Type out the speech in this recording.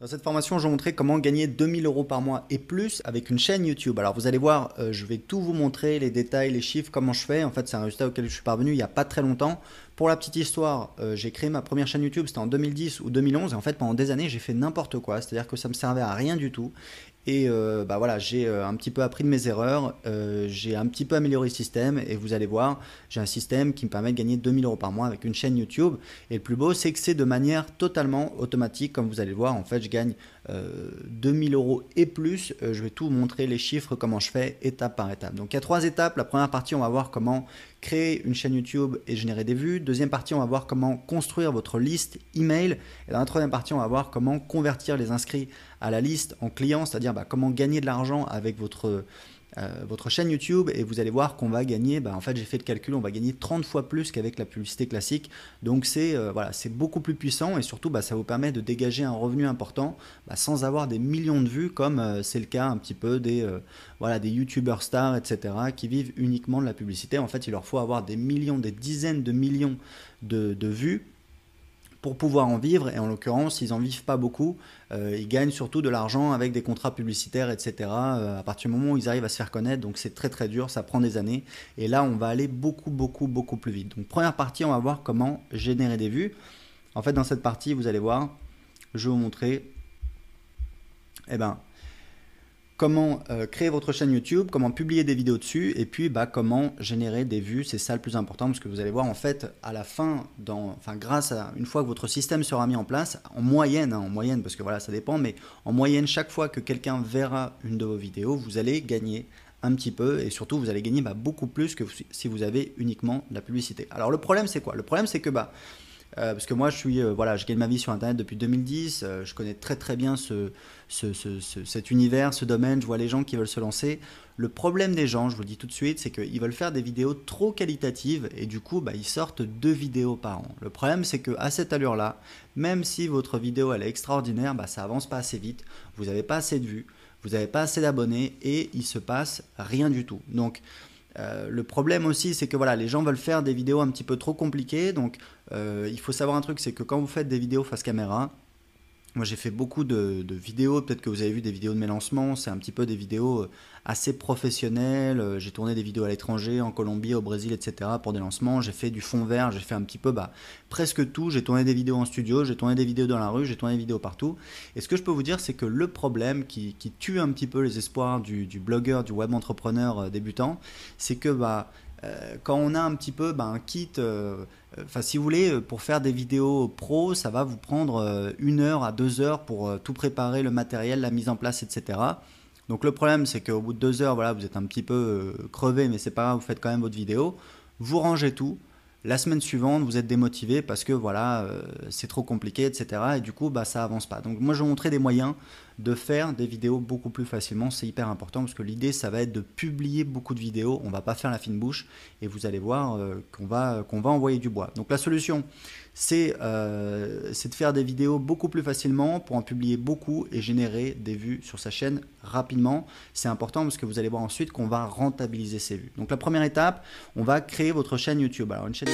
Dans cette formation, je vais vous montrer comment gagner 2000 € par mois et plus avec une chaîne YouTube. Alors vous allez voir, je vais tout vous montrer, les détails, les chiffres, comment je fais. En fait, c'est un résultat auquel je suis parvenu il n'y a pas très longtemps. Pour la petite histoire, j'ai créé ma première chaîne YouTube, c'était en 2010 ou 2011. Et en fait, pendant des années, j'ai fait n'importe quoi. C'est-à-dire que ça me servait à rien du tout. Et bah voilà, j'ai un petit peu appris de mes erreurs, j'ai un petit peu amélioré le système et vous allez voir, j'ai un système qui me permet de gagner 2000 € par mois avec une chaîne YouTube. Et le plus beau, c'est que c'est de manière totalement automatique, comme vous allez le voir. En fait, je gagne 2000 € et plus. Je vais tout vous montrer, les chiffres, comment je fais étape par étape. Donc il y a 3 étapes. La première partie, on va voir comment créer une chaîne YouTube et générer des vues. Deuxième partie, on va voir comment construire votre liste email. Et dans la troisième partie, on va voir comment convertir les inscrits à la liste en clients, c'est-à-dire comment gagner de l'argent avec votre chaîne YouTube. Et vous allez voir qu'on va gagner, en fait j'ai fait le calcul, on va gagner 30 fois plus qu'avec la publicité classique. Donc c'est voilà, c'est beaucoup plus puissant et surtout ça vous permet de dégager un revenu important sans avoir des millions de vues comme c'est le cas un petit peu des youtubeurs stars, etc. qui vivent uniquement de la publicité. En fait, il leur faut avoir des millions, des dizaines de millions de vues pour pouvoir en vivre, et en l'occurrence, ils n'en vivent pas beaucoup, ils gagnent surtout de l'argent avec des contrats publicitaires, etc. À partir du moment où ils arrivent à se faire connaître, donc c'est très très dur, ça prend des années, et là on va aller beaucoup plus vite. Donc première partie, on va voir comment générer des vues. En fait, dans cette partie, vous allez voir, je vais vous montrer, comment créer votre chaîne YouTube, comment publier des vidéos dessus, et puis comment générer des vues. C'est ça le plus important, parce que vous allez voir, en fait, à la fin, une fois que votre système sera mis en place, en moyenne, parce que voilà, ça dépend, mais en moyenne, chaque fois que quelqu'un verra une de vos vidéos, vous allez gagner un petit peu, et surtout, vous allez gagner beaucoup plus que si vous avez uniquement de la publicité. Alors, le problème, c'est quoi? Le problème, c'est que parce que moi je gagne ma vie sur internet depuis 2010, je connais très bien cet univers, ce domaine, je vois les gens qui veulent se lancer. Le problème des gens, je vous le dis tout de suite, c'est qu'ils veulent faire des vidéos trop qualitatives et du coup ils sortent 2 vidéos par an. Le problème, c'est qu'à cette allure là, même si votre vidéo elle est extraordinaire, ça avance pas assez vite, vous n'avez pas assez de vues, vous n'avez pas assez d'abonnés et il se passe rien du tout. Donc le problème aussi, c'est que les gens veulent faire des vidéos un petit peu trop compliquées. Donc il faut savoir un truc, c'est que quand vous faites des vidéos face caméra, moi j'ai fait beaucoup de vidéos, peut-être que vous avez vu des vidéos de mes lancements, c'est un petit peu des vidéos assez professionnelles. J'ai tourné des vidéos à l'étranger, en Colombie, au Brésil, etc. pour des lancements. J'ai fait du fond vert, j'ai fait un petit peu presque tout. J'ai tourné des vidéos en studio, j'ai tourné des vidéos dans la rue, j'ai tourné des vidéos partout. Et ce que je peux vous dire, c'est que le problème qui tue un petit peu les espoirs du blogueur, du web entrepreneur débutant, c'est que quand on a un petit peu un kit, si vous voulez, pour faire des vidéos pro, ça va vous prendre 1 heure à 2 heures pour tout préparer, le matériel, la mise en place, etc. Donc le problème, c'est qu'au bout de 2 heures, vous êtes un petit peu crevé, mais c'est pas grave, vous faites quand même votre vidéo, vous rangez tout. La semaine suivante, vous êtes démotivé parce que c'est trop compliqué, etc. Et du coup, ça avance pas. Donc moi, je vais vous montrer des moyens de faire des vidéos beaucoup plus facilement. C'est hyper important parce que l'idée, ça va être de publier beaucoup de vidéos. On va pas faire la fine bouche et vous allez voir qu'on va envoyer du bois. Donc la solution, c'est de faire des vidéos beaucoup plus facilement pour en publier beaucoup et générer des vues sur sa chaîne rapidement. C'est important parce que vous allez voir ensuite qu'on va rentabiliser ces vues. Donc la première étape, on va créer votre chaîne YouTube. Alors une chaîne